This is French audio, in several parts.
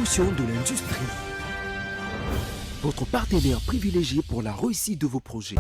l'évolution de l'industrie. Votre partenaire privilégié pour la réussite de vos projets.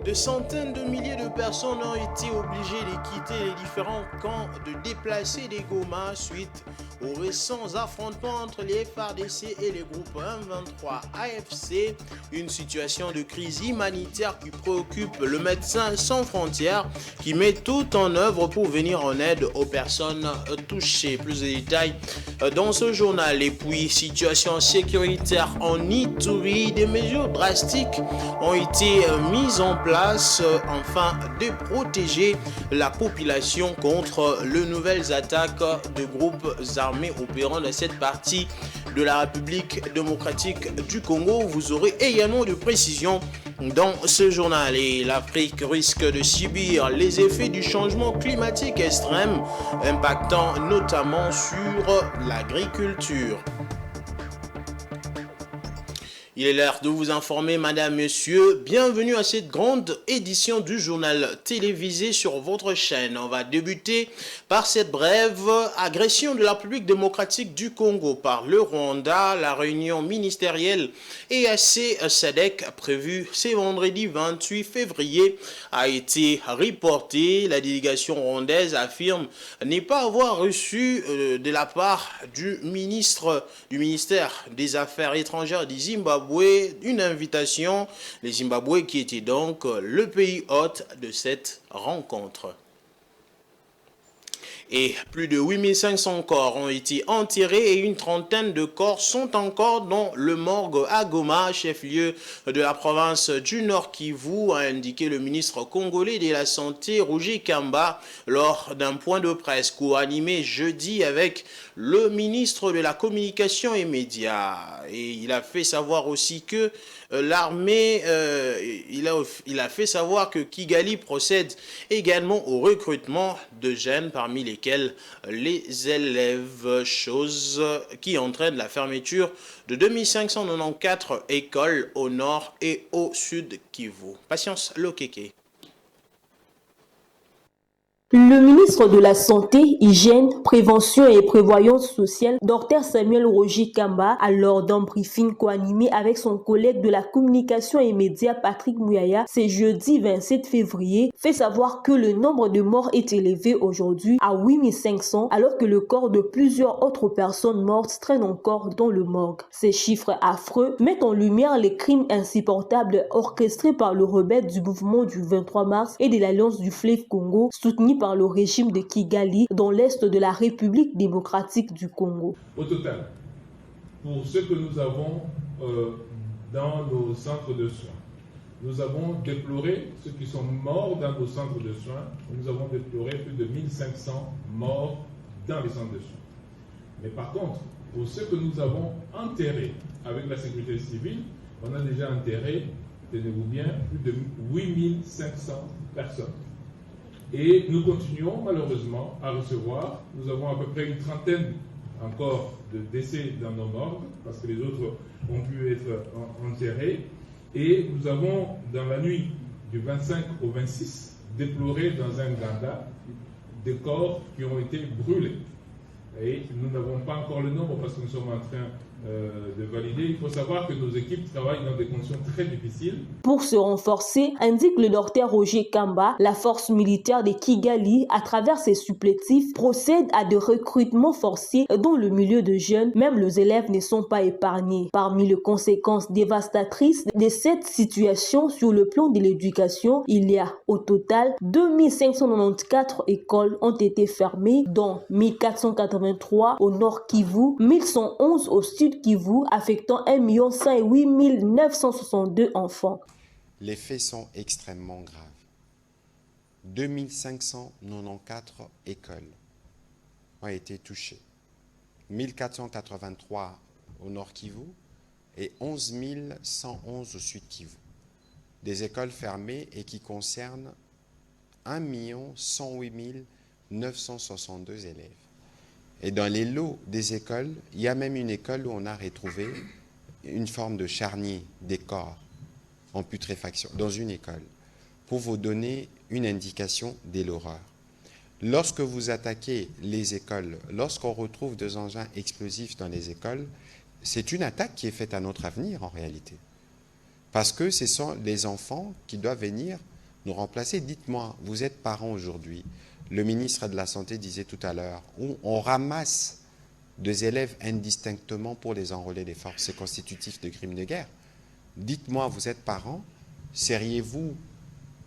Des centaines de milliers de personnes ont été obligées de quitter les différents camps, de déplacer des Goma suite aux récents affrontements entre les FARDC et les groupes 123 AFC. Une situation de crise humanitaire qui préoccupe le Médecins sans frontières, qui met tout en œuvre pour venir en aide aux personnes touchées. Plus de détails dans ce journal. Et puis, situation sécuritaire en Ituri, des mesures drastiques ont été mises en place afin de protéger la population contre les nouvelles attaques de groupes armés opérant dans cette partie de la République démocratique du Congo. Vous aurez également de précisions dans ce journal. Et l'Afrique risque de subir les effets du changement climatique extrême, impactant notamment sur l'agriculture. Il est l'heure de vous informer, madame, monsieur. Bienvenue à cette grande édition du journal télévisé sur votre chaîne. On va débuter par cette brève agression de la République démocratique du Congo par le Rwanda. La réunion ministérielle EAC-SADC prévue ce vendredi 28 février a été reportée. La délégation rwandaise affirme ne pas avoir reçu de la part du ministère des Affaires étrangères du Zimbabwe une invitation, les Zimbabwe qui était donc le pays hôte de cette rencontre. Et plus de 8500 corps ont été enterrés et une trentaine de corps sont encore dans le morgue à Goma, chef-lieu de la province du Nord Kivu, a indiqué le ministre congolais de la Santé, Roger Kamba, lors d'un point de presse co-animé jeudi avec le ministre de la Communication et Médias. Et il a fait savoir aussi que l'armée, il a fait savoir que Kigali procède également au recrutement de jeunes, parmi lesquels les élèves, chose qui entraîne la fermeture de 2594 écoles au nord et au sud Kivu. Patience Lokeke. Le ministre de la Santé, Hygiène, Prévention et Prévoyance sociale, Dr Samuel Roger Kamba, a lors d'un briefing co-animé avec son collègue de la communication et médias Patrick Mouyaya, ce jeudi 27 février, fait savoir que le nombre de morts est élevé aujourd'hui à 8500, alors que le corps de plusieurs autres personnes mortes traîne encore dans le morgue. Ces chiffres affreux mettent en lumière les crimes insupportables orchestrés par le rebelle du mouvement du 23 mars et de l'Alliance du Fleuve Congo, soutenu par le régime de Kigali dans l'est de la République démocratique du Congo. Au total, pour ce que nous avons dans nos centres de soins, nous avons déploré ceux qui sont morts dans nos centres de soins. Nous avons déploré plus de 1500 morts dans les centres de soins. Mais par contre, pour ceux que nous avons enterrés avec la sécurité civile, on a déjà enterré, tenez-vous bien, plus de 8500 personnes. Et nous continuons malheureusement à recevoir, nous avons à peu près une trentaine encore de décès dans nos morgues, parce que les autres ont pu être enterrés. Et nous avons, dans la nuit du 25 au 26, déploré dans un Ganda des corps qui ont été brûlés. Et nous n'avons pas encore le nombre parce que nous sommes en train de valider. Il faut savoir que nos équipes travaillent dans des conditions très difficiles. Pour se renforcer, indique le docteur Roger Kamba, la force militaire de Kigali, à travers ses supplétifs, procède à des recrutements forcés dans le milieu de jeunes. Même les élèves ne sont pas épargnés. Parmi les conséquences dévastatrices de cette situation sur le plan de l'éducation, il y a au total 2594 écoles ont été fermées, dont 1483 au nord Kivu, 1111 au sud Kivu, affectant 1 108 962 enfants. Les faits sont extrêmement graves. 2594 écoles ont été touchées. 1483 au Nord Kivu et 11 111 au Sud Kivu. Des écoles fermées et qui concernent 1 108 962 élèves. Et dans les lots des écoles, il y a même une école où on a retrouvé une forme de charnier des corps en putréfaction dans une école, pour vous donner une indication de l'horreur. Lorsque vous attaquez les écoles, lorsqu'on retrouve des engins explosifs dans les écoles, c'est une attaque qui est faite à notre avenir en réalité. Parce que ce sont les enfants qui doivent venir nous remplacer. Dites-moi, vous êtes parents aujourd'hui, le ministre de la Santé disait tout à l'heure, où on ramasse des élèves indistinctement pour les enrôler des forces, c'est constitutif de crimes de guerre. Dites-moi, vous êtes parents, seriez-vous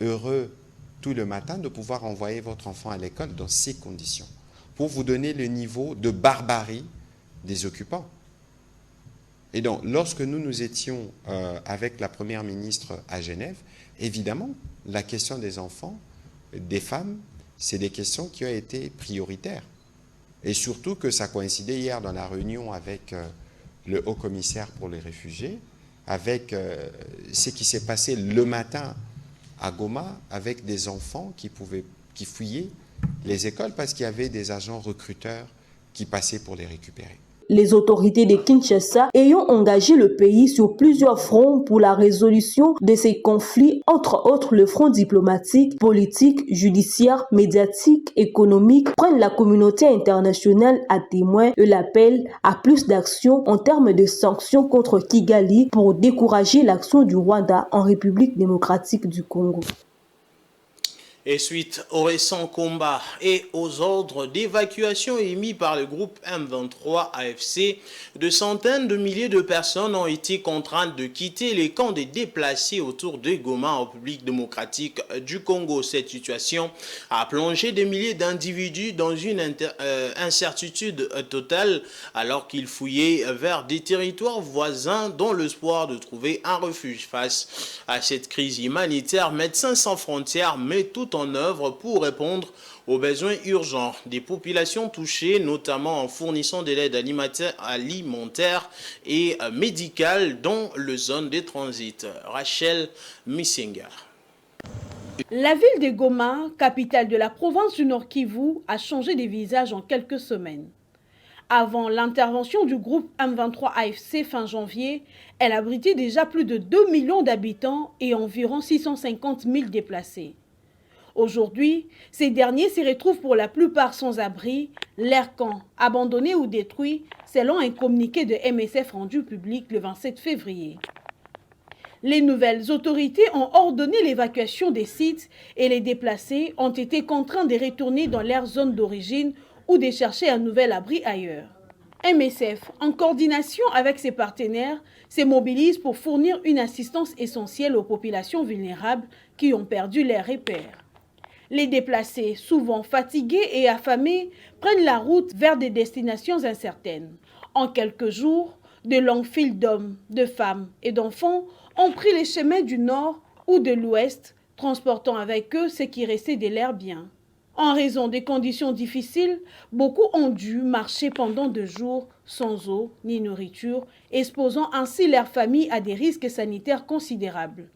heureux tout le matin de pouvoir envoyer votre enfant à l'école dans ces conditions, pour vous donner le niveau de barbarie des occupants? Et donc, lorsque nous étions avec la première ministre à Genève, évidemment, la question des enfants, des femmes, c'est des questions qui ont été prioritaires. Et surtout que ça coïncidait hier dans la réunion avec le haut-commissaire pour les réfugiés, avec ce qui s'est passé le matin à Goma, avec des enfants qui fouillaient les écoles parce qu'il y avait des agents recruteurs qui passaient pour les récupérer. Les autorités de Kinshasa ayant engagé le pays sur plusieurs fronts pour la résolution de ces conflits, entre autres le front diplomatique, politique, judiciaire, médiatique, économique, prennent la communauté internationale à témoin et l'appel à plus d'actions en termes de sanctions contre Kigali pour décourager l'action du Rwanda en République démocratique du Congo. Et suite aux récents combats et aux ordres d'évacuation émis par le groupe M23 AFC, de centaines de milliers de personnes ont été contraintes de quitter les camps des déplacés autour de Goma en République démocratique du Congo. Cette situation a plongé des milliers d'individus dans une incertitude totale alors qu'ils fouillaient vers des territoires voisins dans l'espoir de trouver un refuge face à cette crise humanitaire. Médecins sans frontières met tout en œuvre pour répondre aux besoins urgents des populations touchées, notamment en fournissant de l'aide alimentaire et médicale dans les zones de transit. Rachel Missinger. La ville de Goma, capitale de la province du Nord Kivu, a changé de visage en quelques semaines. Avant l'intervention du groupe M23 AFC fin janvier, elle abritait déjà plus de 2 millions d'habitants et environ 650 000 déplacés. Aujourd'hui, ces derniers se retrouvent pour la plupart sans abri, leurs camps abandonnés ou détruits, selon un communiqué de MSF rendu public le 27 février. Les nouvelles autorités ont ordonné l'évacuation des sites et les déplacés ont été contraints de retourner dans leur zone d'origine ou de chercher un nouvel abri ailleurs. MSF, en coordination avec ses partenaires, se mobilise pour fournir une assistance essentielle aux populations vulnérables qui ont perdu leurs repères. Les déplacés, souvent fatigués et affamés, prennent la route vers des destinations incertaines. En quelques jours, de longues files d'hommes, de femmes et d'enfants ont pris les chemins du nord ou de l'ouest, transportant avec eux ce qui restait de leurs biens. En raison des conditions difficiles, beaucoup ont dû marcher pendant 2 jours sans eau ni nourriture, exposant ainsi leurs familles à des risques sanitaires considérables.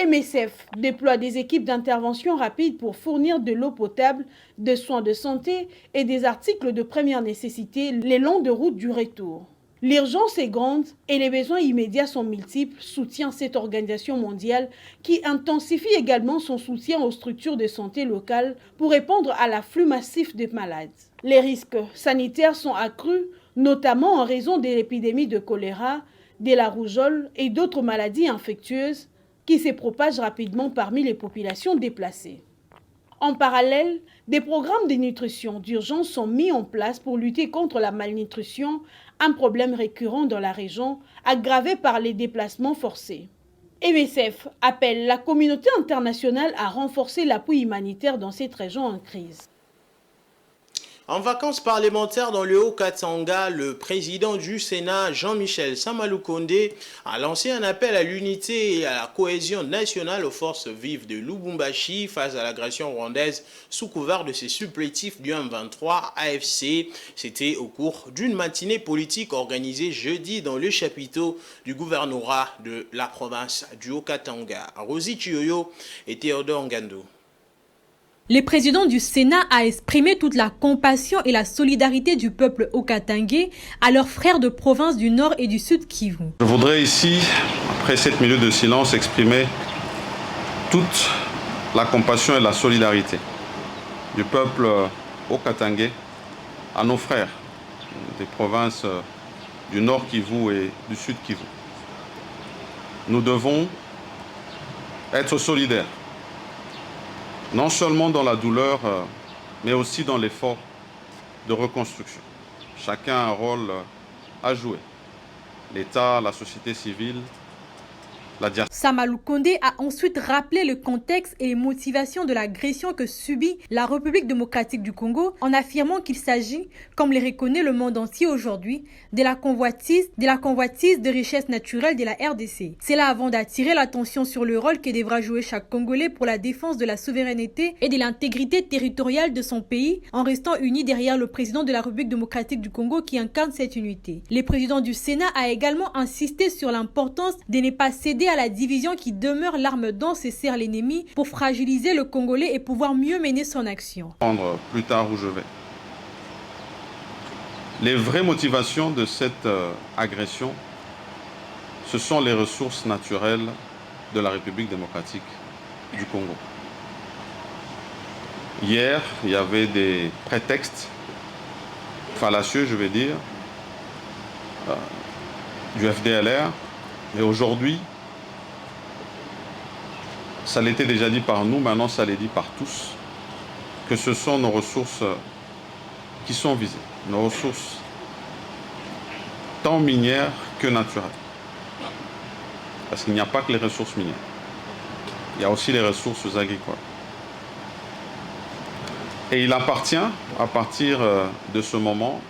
MSF déploie des équipes d'intervention rapide pour fournir de l'eau potable, des soins de santé et des articles de première nécessité le long de routes du retour. L'urgence est grande et les besoins immédiats sont multiples, soutient cette organisation mondiale qui intensifie également son soutien aux structures de santé locales pour répondre à l'afflux massif de malades. Les risques sanitaires sont accrus, notamment en raison de l'épidémie de choléra, de la rougeole et d'autres maladies infectieuses qui se propagent rapidement parmi les populations déplacées. En parallèle, des programmes de nutrition d'urgence sont mis en place pour lutter contre la malnutrition, un problème récurrent dans la région, aggravé par les déplacements forcés. MSF appelle la communauté internationale à renforcer l'appui humanitaire dans cette région en crise. En vacances parlementaires dans le Haut-Katanga, le président du Sénat, Jean-Michel Samaloukonde, a lancé un appel à l'unité et à la cohésion nationale aux forces vives de Lubumbashi face à l'agression rwandaise sous couvert de ses supplétifs du M23 AFC. C'était au cours d'une matinée politique organisée jeudi dans le chapiteau du gouvernorat de la province du Haut-Katanga. Rosie Chioyo et Théodore Ngando. Le président du Sénat a exprimé toute la compassion et la solidarité du peuple haut-katangais à leurs frères de province du Nord et du Sud Kivu. Je voudrais ici, après 7 minutes de silence, exprimer toute la compassion et la solidarité du peuple haut-katangais à nos frères des provinces du Nord Kivu et du Sud Kivu. Nous devons être solidaires. Non seulement dans la douleur, mais aussi dans l'effort de reconstruction. Chacun a un rôle à jouer. L'État, la société civile, la diaspora. Samaloukonde a ensuite rappelé le contexte et les motivations de l'agression que subit la République démocratique du Congo en affirmant qu'il s'agit, comme le reconnaît le monde entier aujourd'hui, de la convoitise de richesses naturelles de la RDC. C'est là avant d'attirer l'attention sur le rôle que devra jouer chaque Congolais pour la défense de la souveraineté et de l'intégrité territoriale de son pays en restant uni derrière le président de la République démocratique du Congo qui incarne cette unité. Le président du Sénat a également insisté sur l'importance de ne pas céder à la division qui demeure l'arme dont se sert l'ennemi pour fragiliser le Congolais et pouvoir mieux mener son action. Plus tard où je vais. Les vraies motivations de cette agression, ce sont les ressources naturelles de la République démocratique du Congo. Hier, il y avait des prétextes fallacieux, je vais dire, du FDLR, mais aujourd'hui, ça l'était déjà dit par nous, maintenant ça l'est dit par tous, que ce sont nos ressources qui sont visées, nos ressources tant minières que naturelles. Parce qu'il n'y a pas que les ressources minières, il y a aussi les ressources agricoles. Et il appartient, à partir de ce moment,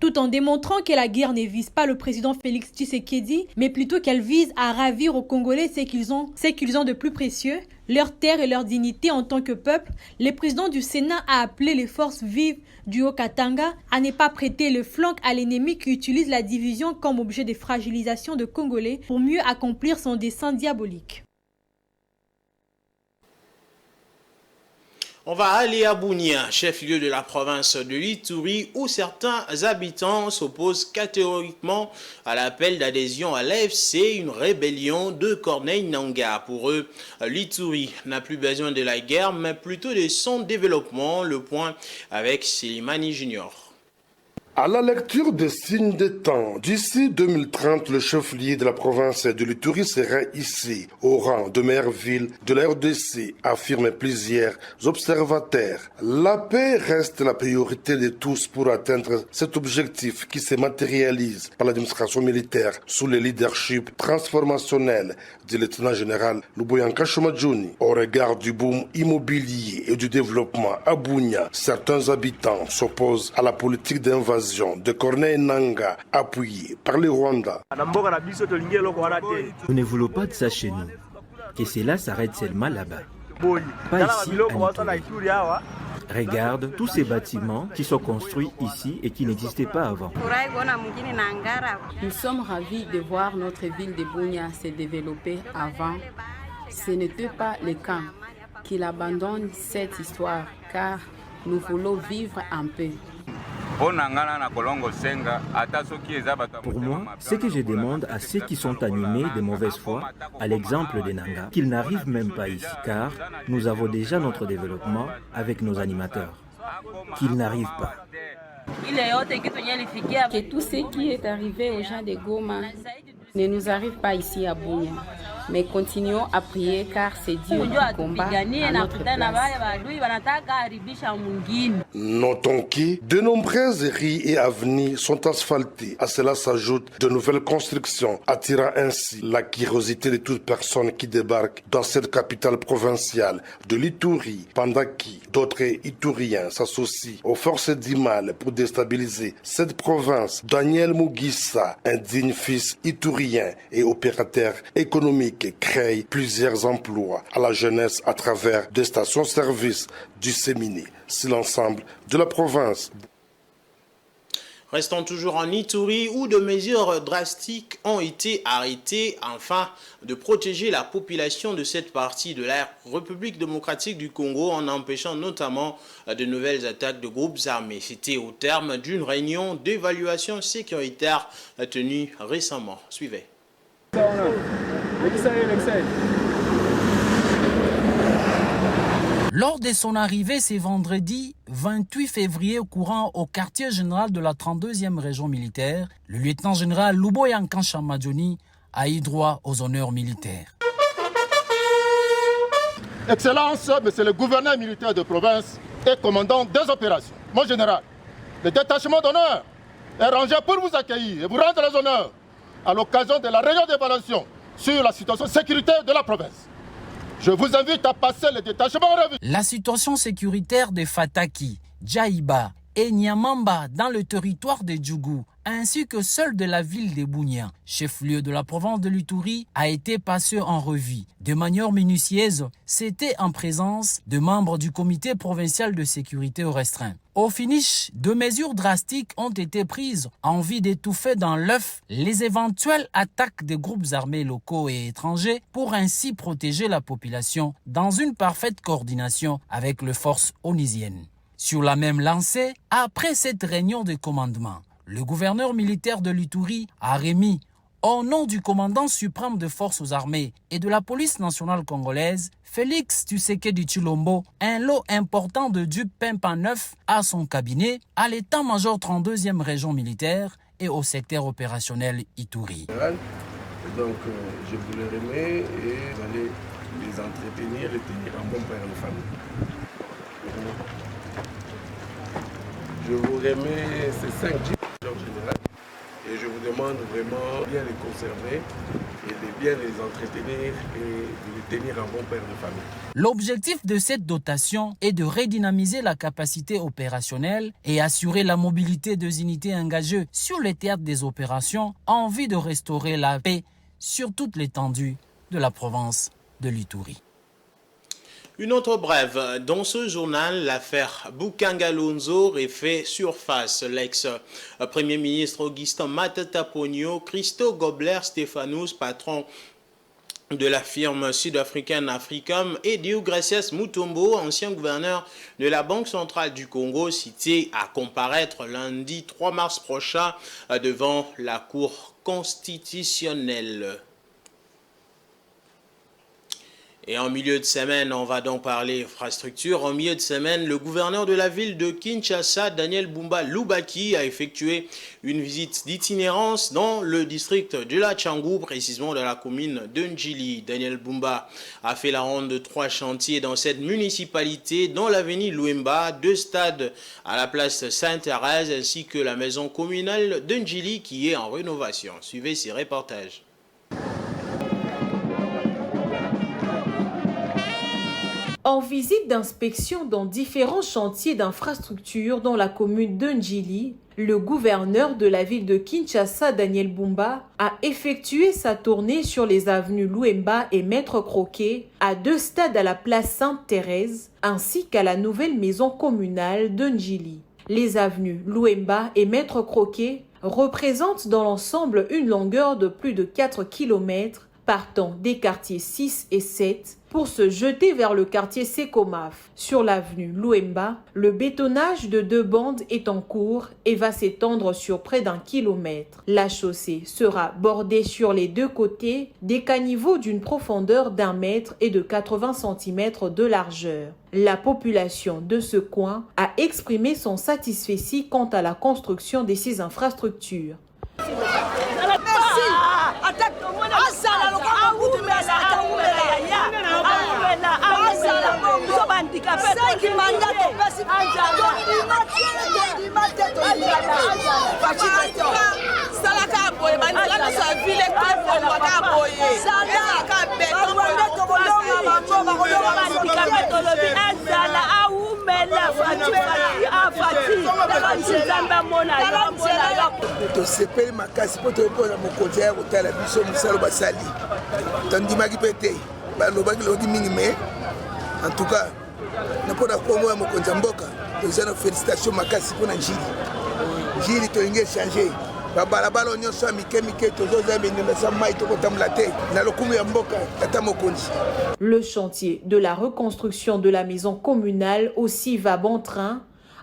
tout en démontrant que la guerre ne vise pas le président Félix Tshisekedi, mais plutôt qu'elle vise à ravir aux Congolais ce qu'ils ont de plus précieux, leur terre et leur dignité en tant que peuple, le président du Sénat a appelé les forces vives du Haut-Katanga à ne pas prêter le flanc à l'ennemi qui utilise la division comme objet de fragilisation de Congolais pour mieux accomplir son dessein diabolique. On va aller à Bunia, chef-lieu de la province de l'Ituri, où certains habitants s'opposent catégoriquement à l'appel d'adhésion à l'AFC, une rébellion de Corneille Nangaa. Pour eux, l'Ituri n'a plus besoin de la guerre, mais plutôt de son développement. Le point avec Silimani Junior. À la lecture des signes des temps, d'ici 2030, le chef-lieu de la province de l'Ituri sera ici, au rang de meilleure ville de la RDC, affirment plusieurs observateurs. La paix reste la priorité de tous pour atteindre cet objectif qui se matérialise par l'administration militaire sous le leadership transformationnel du lieutenant-général Luboyanka Shomadjouni. Au regard du boom immobilier et du développement à Bunia, certains habitants s'opposent à la politique d'invasion de Corneille Nangaa appuyée par le Rwanda. Nous ne voulons pas de ça chez nous. Que cela s'arrête seulement là-bas. Pas ici à Ituri. Regarde tous ces bâtiments qui sont construits ici et qui n'existaient pas avant. Nous sommes ravis de voir notre ville de Bunia se développer avant. Ce n'était pas le cas qu'il abandonne cette histoire car nous voulons vivre en paix. Pour moi, ce que je demande à ceux qui sont animés de mauvaise foi, à l'exemple des Nangaa, qu'ils n'arrivent même pas ici, car nous avons déjà notre développement avec nos animateurs. Qu'ils n'arrivent pas. Que tout ce qui est arrivé aux gens de Goma ne nous arrive pas ici à Bunia. Mais continuons à prier car c'est Dieu qui combat à notre place. Notons que de nombreuses rues et avenues sont asphaltées. À cela s'ajoutent de nouvelles constructions, attirant ainsi la curiosité de toute personne qui débarque dans cette capitale provinciale de l'Ituri, pendant que d'autres Ituriens s'associent aux forces du mal pour déstabiliser cette province. Daniel Mugissa, un digne fils iturien et opérateur économique, crée plusieurs emplois à la jeunesse à travers des stations-service du Séminé, c'est l'ensemble de la province. Restons toujours en Ituri où de mesures drastiques ont été arrêtées afin de protéger la population de cette partie de la République démocratique du Congo en empêchant notamment de nouvelles attaques de groupes armés. C'était au terme d'une réunion d'évaluation sécuritaire tenue récemment. Suivez. Lors de son arrivée ce vendredi 28 février courant au quartier général de la 32e région militaire, le lieutenant-général Luboyankan Chamadjoni a eu droit aux honneurs militaires. Excellence, monsieur le gouverneur militaire de province et commandant des opérations. Mon général, le détachement d'honneur est rangé pour vous accueillir et vous rendre les honneurs à l'occasion de la réunion d'évaluation sur la situation sécuritaire de la province. Je vous invite à passer le détachement en revue. La situation sécuritaire de Fataki, Djaïba et Nyamamba dans le territoire de Djougou, ainsi que celle de la ville de Bunia, chef-lieu de la province de l'Ituri, a été passée en revue. De manière minutieuse, c'était en présence de membres du comité provincial de sécurité au restreint. Au finish, deux mesures drastiques ont été prises en vue d'étouffer dans l'œuf les éventuelles attaques des groupes armés locaux et étrangers pour ainsi protéger la population dans une parfaite coordination avec les forces onusiennes. Sur la même lancée, après cette réunion de commandement, le gouverneur militaire de l'Ituri a remis, au nom du commandant suprême des forces armées et de la police nationale congolaise, Félix Tshisekedi Tshilombo, un lot important de dupes Pimpa 9 à son cabinet, à l'état-major 32e région militaire et au secteur opérationnel Ituri. Donc, je vous les remets et vous allez les entretenir et tenir en bon père de famille. Je vous remets ces 5 jeeps en général et je vous demande vraiment de bien les conserver et de bien les entretenir et de les tenir en bon père de famille. L'objectif de cette dotation est de redynamiser la capacité opérationnelle et assurer la mobilité des unités engagées sur les théâtres des opérations en vue de restaurer la paix sur toute l'étendue de la province de l'Ituri. Une autre brève. Dans ce journal, l'affaire Boukangalonzo refait surface. L'ex-premier ministre Augustin Matata Ponyo, Christo Gobler Stéphanous, patron de la firme sud-africaine Africom, et Deogracias Mutombo, ancien gouverneur de la Banque centrale du Congo, cité à comparaître lundi 3 mars prochain devant la Cour constitutionnelle. Et en milieu de semaine, on va donc parler infrastructure. En milieu de semaine, le gouverneur de la ville de Kinshasa, Daniel Bumba Lubaki, a effectué une visite d'itinérance dans le district de la Tchangou, précisément dans la commune de Ndjili. Daniel Bumba a fait la ronde de 3 chantiers dans cette municipalité, dont l'avenue Louemba, 2 stades à la place Sainte-Thérèse, ainsi que la maison communale de Ndjili qui est en rénovation. Suivez ces reportages. En visite d'inspection dans différents chantiers d'infrastructure dans la commune de Ndjili, le gouverneur de la ville de Kinshasa, Daniel Bumba, a effectué sa tournée sur les avenues Louemba et Maître Croquet, à 2 stades à la place Sainte-Thérèse, ainsi qu'à la nouvelle maison communale de Ndjili. Les avenues Louemba et Maître Croquet représentent dans l'ensemble une longueur de plus de 4 km, partant des quartiers 6 et 7 pour se jeter vers le quartier Sekomaf. Sur l'avenue Louemba, le bétonnage de 2 bandes est en cours et va s'étendre sur près d'1 kilomètre. La chaussée sera bordée sur les 2 côtés des caniveaux d'une profondeur d'1 mètre et de 80 cm de largeur. La population de ce coin a exprimé son satisfait quant à la construction de ces infrastructures. tosepeli makasi mpo tokopoza mokonzi ya kotala biso mosalo basali tondimaki mpe te balobaki loki mingi me en tout cas na mpona kongo ya mokonzi ya mboka toza na félicitation makasi mpona njili tolingi échange babalabala nyonso ya mike tozoza bendemesa mai tokotambola te na lokumu ya mboka tata mokonzi. Le chantier de la reconstruction de la maison communale aussi va bon train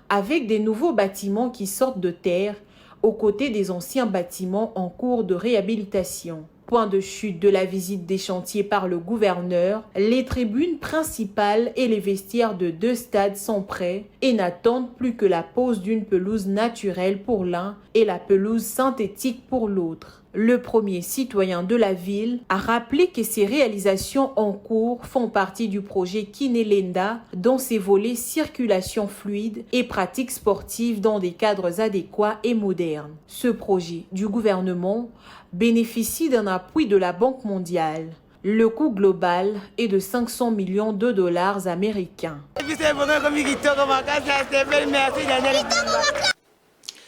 avec des nouveaux bâtiments qui sortent de terre aux côtés des anciens bâtiments en cours de réhabilitation. Point de chute de la visite des chantiers par le gouverneur, les tribunes principales et les vestiaires de 2 stades sont prêts et n'attendent plus que la pose d'une pelouse naturelle pour l'un et la pelouse synthétique pour l'autre. Le premier citoyen de la ville a rappelé que ces réalisations en cours font partie du projet Kinelenda, dont ses volets circulation fluide et pratiques sportives dans des cadres adéquats et modernes. Ce projet du gouvernement bénéficie d'un appui de la Banque mondiale. Le coût global est de 500 millions de dollars américains.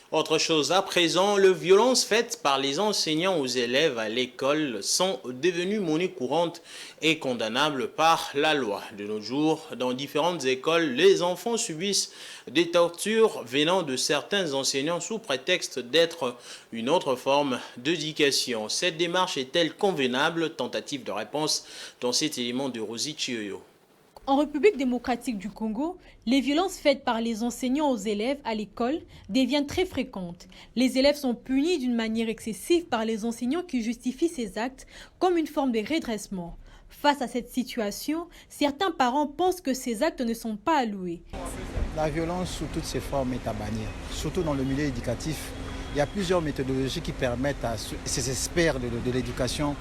Autre chose à présent, les violences faites par les enseignants aux élèves à l'école sont devenues monnaie courante et condamnables par la loi. De nos jours, dans différentes écoles, les enfants subissent des tortures venant de certains enseignants sous prétexte d'être une autre forme d'éducation. Cette démarche est-elle convenable? Tentative de réponse dans cet élément de Rosie Chioyo. En République démocratique du Congo, les violences faites par les enseignants aux élèves à l'école deviennent très fréquentes. Les élèves sont punis d'une manière excessive par les enseignants qui justifient ces actes comme une forme de redressement. Face à cette situation, certains parents pensent que ces actes ne sont pas alloués. La violence sous toutes ses formes est à bannir, surtout dans le milieu éducatif. Il y a plusieurs méthodologies qui permettent à ces experts de l'éducation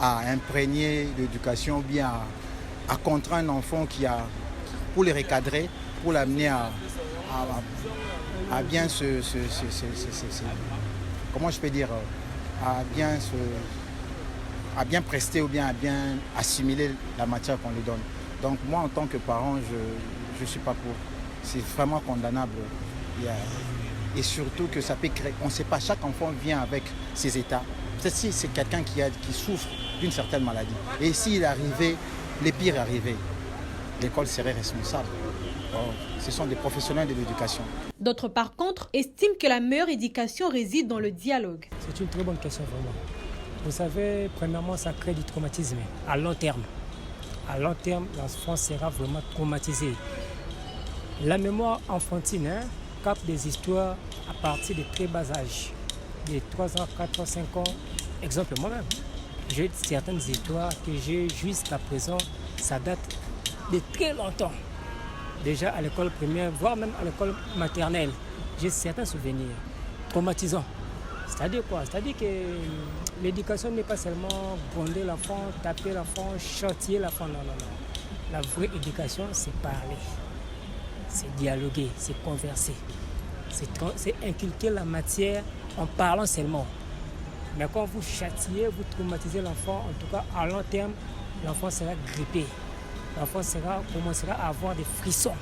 à imprégner l'éducation ou bien à contraindre un enfant pour les recadrer, pour l'amener à bien comment je peux dire, à bien prester ou bien à bien assimiler la matière qu'on lui donne. Donc moi en tant que parent, je ne suis pas pour. C'est vraiment condamnable. Et surtout que ça peut créer, on ne sait pas, chaque enfant vient avec ses états. Peut-être si c'est quelqu'un qui souffre d'une certaine maladie. Et s'il arrivait, les pires arrivaient, l'école serait responsable. Ce sont des professionnels de l'éducation. D'autres, par contre, estiment que la meilleure éducation réside dans le dialogue. C'est une très bonne question, vraiment. Vous savez, premièrement, ça crée du traumatisme à long terme. À long terme, l'enfant sera vraiment traumatisé. La mémoire enfantine capte des histoires à partir de très bas âge, de 3 ans, 4 ans, 5 ans. Exemple, moi-même. J'ai certaines histoires que j'ai jusqu'à présent, ça date de très longtemps. Déjà à l'école primaire, voire même à l'école maternelle, j'ai certains souvenirs traumatisants. C'est-à-dire quoi? C'est-à-dire que l'éducation n'est pas seulement gronder l'enfant, taper l'enfant, châtier l'enfant. Non. La vraie éducation, c'est parler, c'est dialoguer, c'est converser, c'est inculquer la matière en parlant seulement. Mais quand vous châtiez, vous traumatisez l'enfant, en tout cas à long terme, l'enfant sera grippé. L'enfant commencera à avoir des frissons.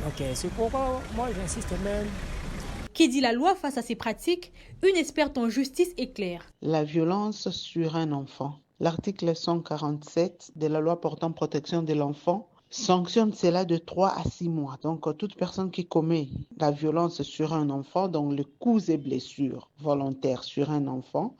Donc c'est pourquoi moi j'insiste même. Qui dit la loi face à ces pratiques? Une experte en justice est claire. La violence sur un enfant. L'article 147 de la loi portant protection de l'enfant sanctionne cela de 3 à 6 mois. Donc, toute personne qui commet la violence sur un enfant, donc les coups et blessures volontaires sur un enfant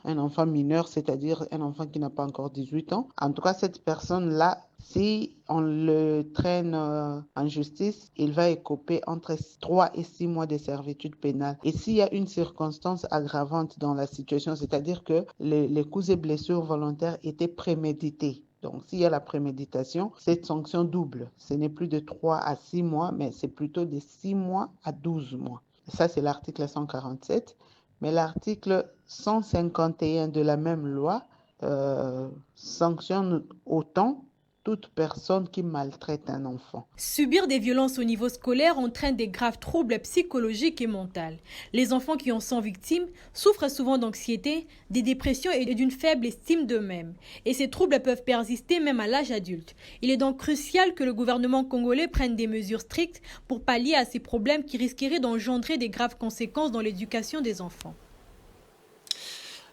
mineur, c'est-à-dire un enfant qui n'a pas encore 18 ans, en tout cas, cette personne-là, si on le traîne en justice, il va écoper entre 3 et 6 mois de servitude pénale. Et s'il y a une circonstance aggravante dans la situation, c'est-à-dire que les coups et blessures volontaires étaient prémédités. Donc, s'il y a la préméditation, cette sanction double. Ce n'est plus de 3 à 6 mois, mais c'est plutôt de 6 mois à 12 mois. Ça, c'est l'article 147. Mais l'article 151 de la même loi sanctionne autant toute personne qui maltraite un enfant. Subir des violences au niveau scolaire entraîne des graves troubles psychologiques et mentaux. Les enfants qui en sont victimes souffrent souvent d'anxiété, des dépressions et d'une faible estime d'eux-mêmes. Et ces troubles peuvent persister même à l'âge adulte. Il est donc crucial que le gouvernement congolais prenne des mesures strictes pour pallier à ces problèmes qui risqueraient d'engendrer des graves conséquences dans l'éducation des enfants.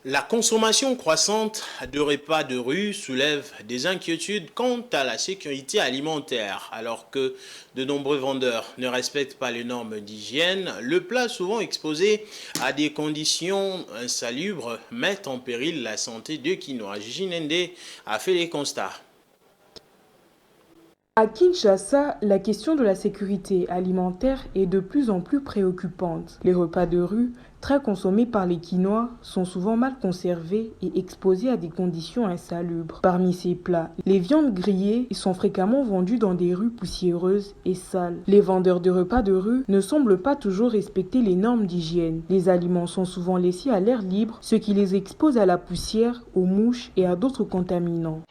La consommation croissante de repas de rue soulève des inquiétudes quant à la sécurité alimentaire. Alors que de nombreux vendeurs ne respectent pas les normes d'hygiène, le plat souvent exposé à des conditions insalubres met en péril la santé de Kinoa. Gigi Nende a fait les constats. À Kinshasa, la question de la sécurité alimentaire est de plus en plus préoccupante. Les repas de rue, très consommés par les Kinois, sont souvent mal conservés et exposés à des conditions insalubres. Parmi ces plats, les viandes grillées sont fréquemment vendues dans des rues poussiéreuses et sales. Les vendeurs de repas de rue ne semblent pas toujours respecter les normes d'hygiène. Les aliments sont souvent laissés à l'air libre, ce qui les expose à la poussière, aux mouches et à d'autres contaminants.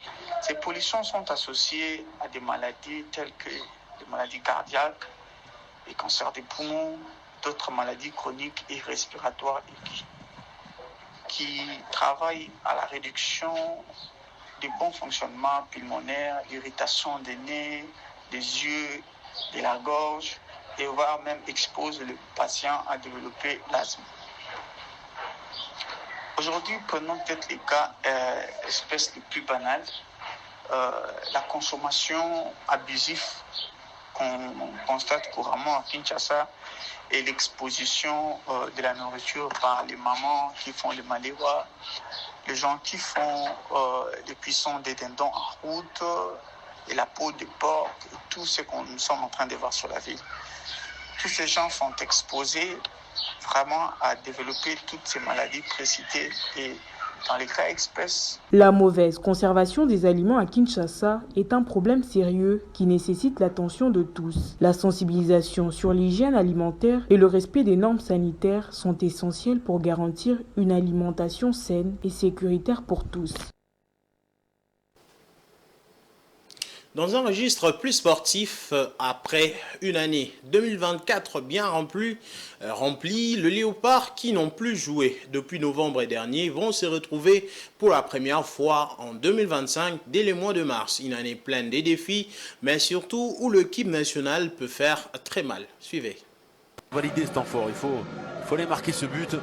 Ces pollutions sont associées à des maladies telles que les maladies cardiaques, les cancers des poumons, d'autres maladies chroniques et respiratoires aiguës, qui travaillent à la réduction du bon fonctionnement pulmonaire, l'irritation des nez, des yeux, de la gorge, et voire même expose le patient à développer l'asthme. Aujourd'hui, prenons peut-être les cas espèces les plus banales. La consommation abusive qu'on constate couramment à Kinshasa et l'exposition de la nourriture par les mamans qui font les maléwa, les gens qui font les cuissons des dindons en route et la peau des porcs, et tout ce que nous sommes en train de voir sur la ville. Tous ces gens sont exposés vraiment à développer toutes ces maladies précitées et dans les cas espèces. La mauvaise conservation des aliments à Kinshasa est un problème sérieux qui nécessite l'attention de tous. La sensibilisation sur l'hygiène alimentaire et le respect des normes sanitaires sont essentiels pour garantir une alimentation saine et sécuritaire pour tous. Dans un registre plus sportif, après une année 2024 bien remplie, le Léopard, qui n'ont plus joué depuis novembre dernier, vont se retrouver pour la première fois en 2025 dès le mois de mars. Une année pleine de défis, mais surtout où l'équipe nationale peut faire très mal. Suivez. Valider ce temps fort, il faut aller marquer ce but.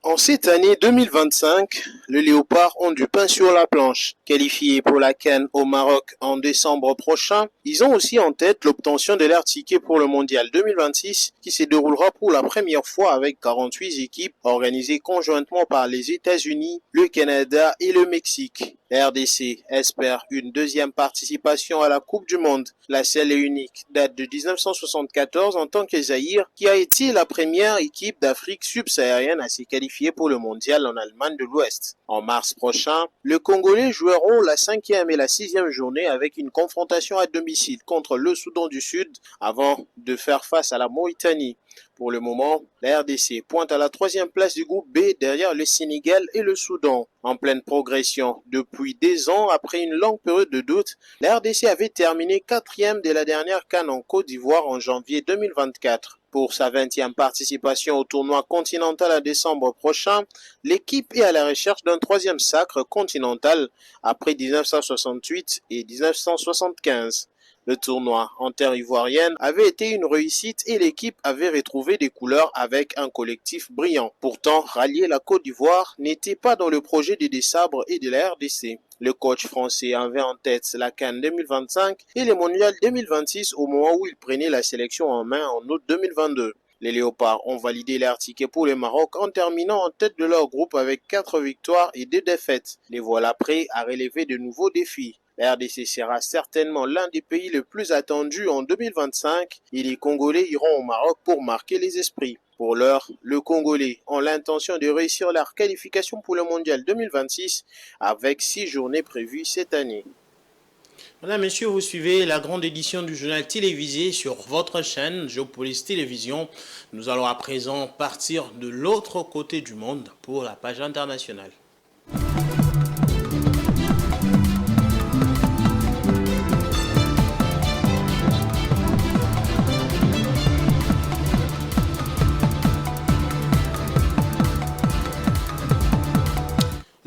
En cette année 2025, les Léopards ont du pain sur la planche. Qualifiés pour la CAN au Maroc en décembre prochain, ils ont aussi en tête l'obtention de leur ticket pour le Mondial 2026 qui se déroulera pour la première fois avec 48 équipes organisées conjointement par les États-Unis, le Canada et le Mexique. La RDC espère une deuxième participation à la Coupe du Monde. La seule et unique date de 1974 en tant que Zaïre, qui a été la première équipe d'Afrique subsaharienne à se qualifier pour le Mondial en Allemagne de l'Ouest. En mars prochain, les Congolais joueront la 5e et la 6e journée avec une confrontation à domicile contre le Soudan du Sud avant de faire face à la Mauritanie. Pour le moment, la RDC pointe à la 3e place du groupe B derrière le Sénégal et le Soudan. En pleine progression depuis 2 ans après une longue période de doute, la RDC avait terminé 4e de la dernière CAN en Côte d'Ivoire en janvier 2024. Pour sa 20e participation au tournoi continental en décembre prochain, l'équipe est à la recherche d'un 3e sacre continental après 1968 et 1975. Le tournoi en terre ivoirienne avait été une réussite et l'équipe avait retrouvé des couleurs avec un collectif brillant. Pourtant, rallier la Côte d'Ivoire n'était pas dans le projet des Dessabres et de la RDC. Le coach français avait en tête la CAN 2025 et le Mondial 2026 au moment où il prenait la sélection en main en août 2022. Les Léopards ont validé leur ticket pour le Maroc en terminant en tête de leur groupe avec 4 victoires et 2 défaites. Les voilà prêts à relever de nouveaux défis. La RDC sera certainement l'un des pays les plus attendus en 2025 et les Congolais iront au Maroc pour marquer les esprits. Pour l'heure, les Congolais ont l'intention de réussir leur qualification pour le Mondial 2026 avec 6 journées prévues cette année. Mesdames, Messieurs, vous suivez la grande édition du journal télévisé sur votre chaîne Géopolise Télévision. Nous allons à présent partir de l'autre côté du monde pour la page internationale.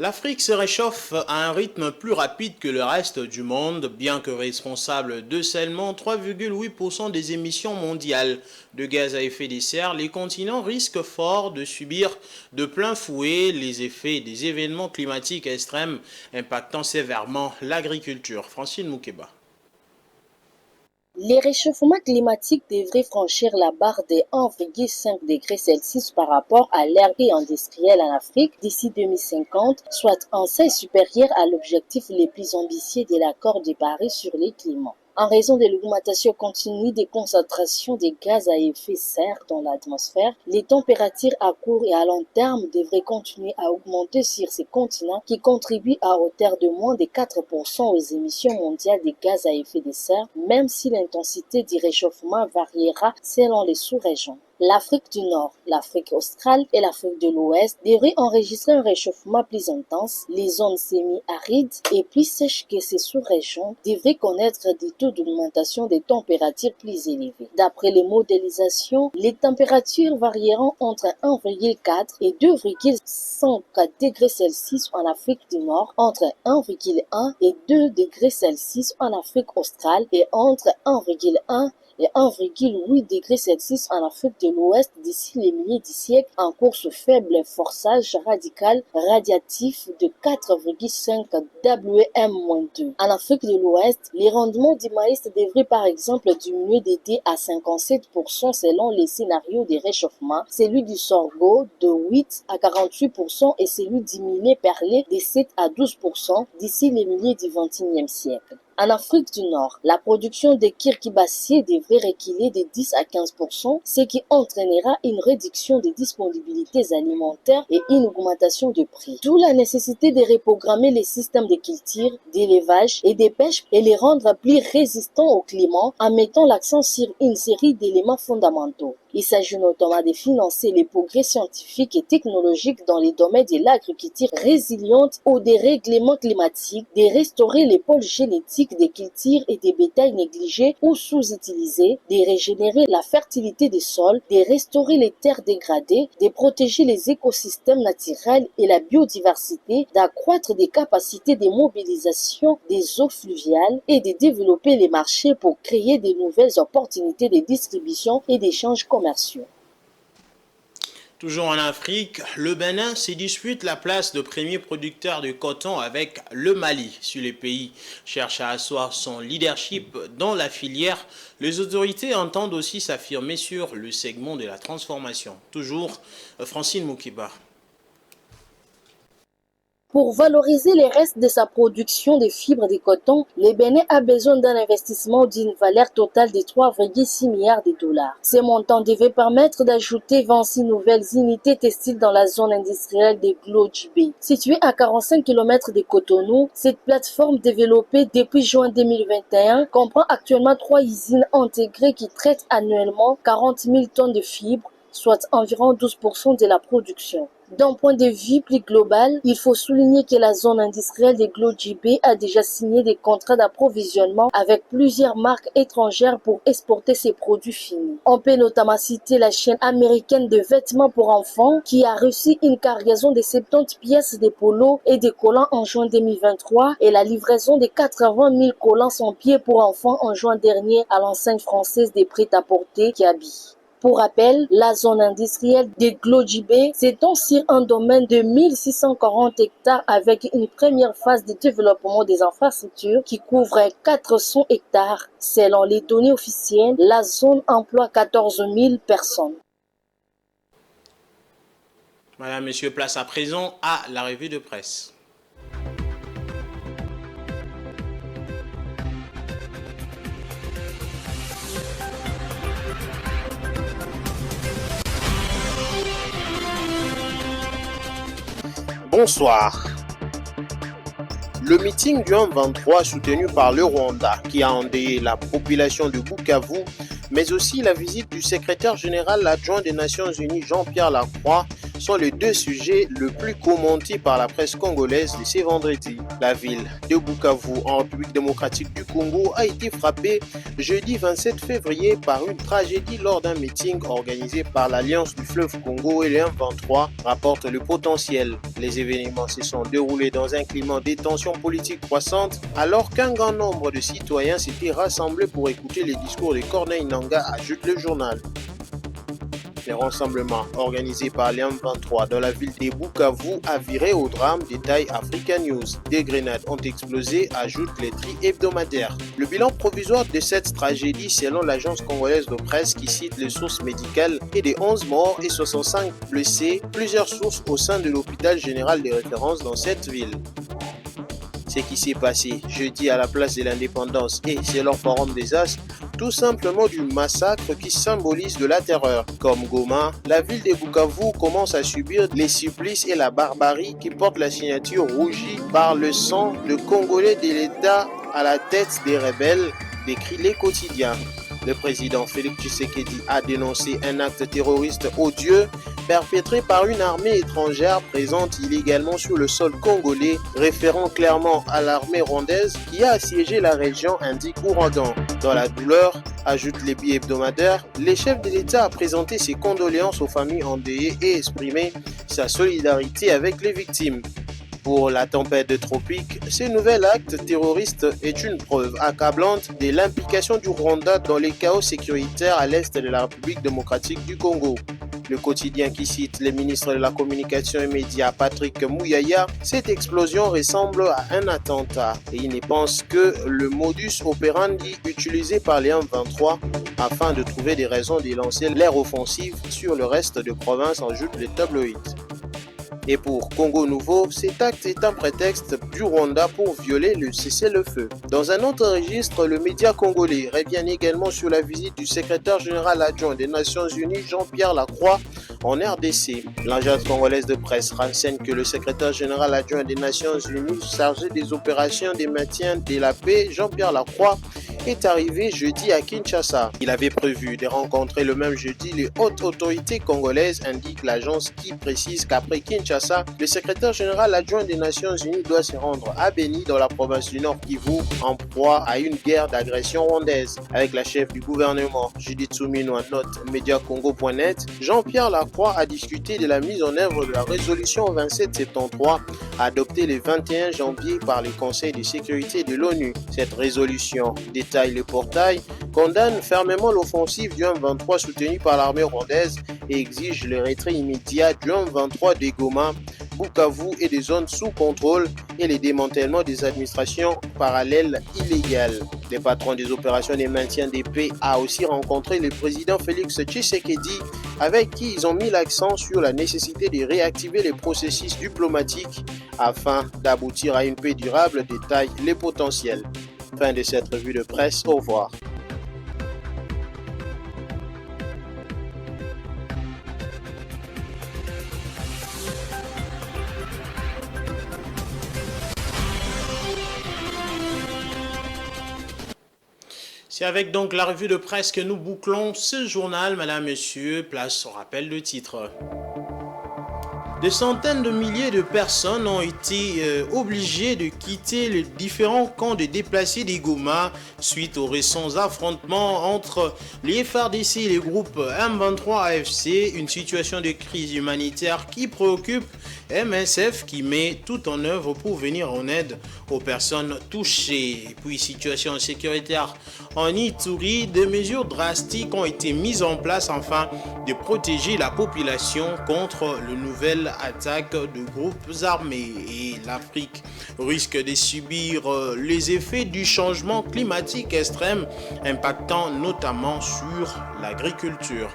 L'Afrique se réchauffe à un rythme plus rapide que le reste du monde, bien que responsable de seulement 3,8% des émissions mondiales de gaz à effet de serre. Les continents risquent fort de subir de plein fouet les effets des événements climatiques extrêmes impactant sévèrement l'agriculture. Francine Moukeba. Les réchauffements climatiques devraient franchir la barre des 1,5 degrés Celsius par rapport à l'ère industrielle en Afrique d'ici 2050, soit un seuil supérieur à l'objectif le plus ambitieux de l'accord de Paris sur le climat. En raison de l'augmentation continue des concentrations de gaz à effet de serre dans l'atmosphère, les températures à court et à long terme devraient continuer à augmenter sur ces continents qui contribuent à hauteur de moins de 4% aux émissions mondiales de gaz à effet de serre, même si l'intensité du réchauffement variera selon les sous-régions. L'Afrique du Nord, l'Afrique australe et l'Afrique de l'Ouest devraient enregistrer un réchauffement plus intense. Les zones semi-arides et plus sèches que ces sous-régions devraient connaître des taux d'augmentation des températures plus élevés. D'après les modélisations, les températures varieront entre 1,4 et 2,5 degrés Celsius en Afrique du Nord, entre 1,1 et 2 degrés Celsius en Afrique australe et entre 1,1 et 1,8 degrés Celsius en Afrique de l'Ouest d'ici les milliers de siècles en cours sous faible forçage radical radiatif de 4,5 WM-2. En Afrique de l'Ouest, les rendements du maïs devraient par exemple diminuer de 10 à 57% selon les scénarios de réchauffement, celui du sorgho de 8 à 48% et celui du millet perlé de 7 à 12% d'ici les milliers du XXIe siècle. En Afrique du Nord, la production de kirkibacées devrait reculer de 10 à 15%, ce qui entraînera une réduction des disponibilités alimentaires et une augmentation de prix. D'où la nécessité de reprogrammer les systèmes de culture, d'élevage et de pêche et les rendre plus résistants au climat en mettant l'accent sur une série d'éléments fondamentaux. Il s'agit notamment de financer les progrès scientifiques et technologiques dans les domaines de l'agriculture résiliente au dérèglement climatique, de restaurer les pôles génétiques des cultures et des bétails négligés ou sous-utilisés, de régénérer la fertilité des sols, de restaurer les terres dégradées, de protéger les écosystèmes naturels et la biodiversité, d'accroître des capacités de mobilisation des eaux fluviales et de développer les marchés pour créer de nouvelles opportunités de distribution et d'échanges commerciaux. Toujours en Afrique, le Bénin se dispute la place de premier producteur de coton avec le Mali. Si le pays cherche à asseoir son leadership dans la filière, les autorités entendent aussi s'affirmer sur le segment de la transformation. Toujours Francine Moukeba. Pour valoriser les restes de sa production de fibres de coton, le Bénin a besoin d'un investissement d'une valeur totale de 3,6 milliards de dollars. Ce montant devait permettre d'ajouter 26 nouvelles unités textiles dans la zone industrielle de Glodjibé. Située à 45 km de Cotonou, cette plateforme développée depuis juin 2021 comprend actuellement 3 usines intégrées qui traitent annuellement 40 000 tonnes de fibres, soit environ 12% de la production. D'un point de vue plus global, il faut souligner que la zone industrielle de Glodjibé a déjà signé des contrats d'approvisionnement avec plusieurs marques étrangères pour exporter ses produits finis. On peut notamment citer la chaîne américaine de vêtements pour enfants qui a reçu une cargaison de 70 pièces de polos et de collants en juin 2023 et la livraison de 80 000 collants sans pied pour enfants en juin dernier à l'enseigne française des prêt-à-porter qui habille. Pour rappel, la zone industrielle de Glodjibé s'étend sur un domaine de 1640 hectares avec une première phase de développement des infrastructures qui couvre 400 hectares. Selon les données officielles, la zone emploie 14 000 personnes. Madame, Monsieur, place à présent à la revue de presse. Bonsoir. Le meeting du 1-23 soutenu par le Rwanda qui a endeuillé la population de Bukavu, mais aussi la visite du secrétaire général adjoint des Nations Unies Jean-Pierre Lacroix sont les deux sujets le plus commentés par la presse congolaise de ces vendredis. La ville de Bukavu, en République démocratique du Congo, a été frappée jeudi 27 février par une tragédie lors d'un meeting organisé par l'Alliance du fleuve Congo et le M23, rapporte le potentiel. Les événements se sont déroulés dans un climat de tensions politiques croissantes, alors qu'un grand nombre de citoyens s'étaient rassemblés pour écouter les discours de Corneille Nangaa, ajoute le journal. Les rassemblements organisés par les M23 dans la ville de Bukavu a viré au drame, détaille Africa News. Des grenades ont explosé, ajoute les tri hebdomadaires. Le bilan provisoire de cette tragédie, selon l'agence congolaise de presse qui cite les sources médicales, est de 11 morts et 65 blessés, plusieurs sources au sein de l'hôpital général de référence dans cette ville. Ce qui s'est passé jeudi à la place de l'Indépendance et selon Forum des As, tout simplement du massacre qui symbolise de la terreur. Comme Goma, la ville de Bukavu commence à subir les supplices et la barbarie qui portent la signature rougie par le sang de Congolais de l'État à la tête des rebelles, décrit les quotidiens. Le président Félix Tshisekedi a dénoncé un acte terroriste odieux perpétré par une armée étrangère présente illégalement sur le sol congolais, référant clairement à l'armée rwandaise qui a assiégé la région, indique Ouragan. Dans la douleur, ajoute les billets hebdomadaires, le chef de l'État a présenté ses condoléances aux familles endeuillées et exprimé sa solidarité avec les victimes. Pour la tempête de tropique, ce nouvel acte terroriste est une preuve accablante de l'implication du Rwanda dans les chaos sécuritaires à l'est de la République démocratique du Congo. Le quotidien qui cite le ministre de la Communication et Médias Patrick Mouyaya, cette explosion ressemble à un attentat et il ne pense que le modus operandi utilisé par les M23 afin de trouver des raisons de lancer l'ère offensive sur le reste de province, ajoute le tabloïd. Et pour Congo Nouveau, cet acte est un prétexte du Rwanda pour violer le cessez-le-feu. Dans un autre registre, le média congolais revient également sur la visite du secrétaire général adjoint des Nations Unies, Jean-Pierre Lacroix, en RDC. L'agence congolaise de presse renseigne que le secrétaire général adjoint des Nations Unies, chargé des opérations de maintien de la paix, Jean-Pierre Lacroix, est arrivé jeudi à Kinshasa. Il avait prévu de rencontrer le même jeudi les hautes autorités congolaises, indique l'agence qui précise qu'après Kinshasa, le secrétaire général adjoint des Nations Unies doit se rendre à Beni dans la province du Nord Kivu en proie à une guerre d'agression rwandaise. Avec la chef du gouvernement, Judith Suminwa, note mediacongo.net, Jean-Pierre Lacroix a discuté de la mise en œuvre de la résolution 2773 adoptée le 21 janvier par le Conseil de sécurité de l'ONU. Cette résolution détaille le portail, condamne fermement l'offensive du M23 soutenue par l'armée rwandaise et exige le retrait immédiat du M23 de Goma, Bukavu et des zones sous contrôle et le démantèlement des administrations parallèles illégales. Le patron des opérations de maintien des paix a aussi rencontré le président Félix Tshisekedi avec qui ils ont mis l'accent sur la nécessité de réactiver les processus diplomatiques afin d'aboutir à une paix durable, détaille les potentiels. Fin de cette revue de presse, au revoir. C'est avec donc la revue de presse que nous bouclons ce journal, mesdames, messieurs. Place au rappel de titre. Des centaines de milliers de personnes ont été obligées de quitter les différents camps de déplacés des Goma suite aux récents affrontements entre les FARDC et les groupes M23 AFC, une situation de crise humanitaire qui préoccupe MSF qui met tout en œuvre pour venir en aide aux personnes touchées. Et puis situation sécuritaire en Ituri, des mesures drastiques ont été mises en place afin de protéger la population contre le nouvel attaque de groupes armés et l'Afrique risque de subir les effets du changement climatique extrême impactant notamment sur l'agriculture.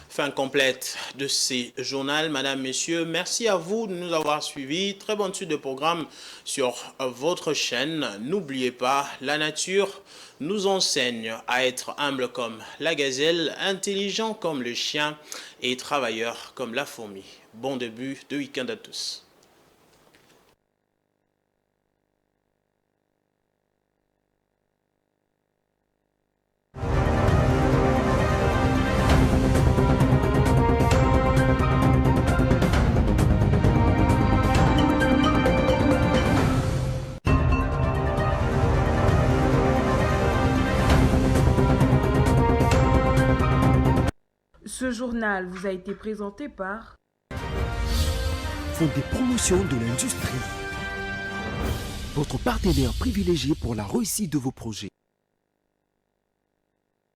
Fin complète de ces journaux, madame, messieurs. Merci à vous de nous avoir suivis. Très bonne suite de programme sur votre chaîne. N'oubliez pas, la nature nous enseigne à être humble comme la gazelle, intelligent comme le chien et travailleur comme la fourmi. Bon début de week-end à tous. Ce journal vous a été présenté par Fonds des promotions de l'industrie. Votre partenaire privilégié pour la réussite de vos projets.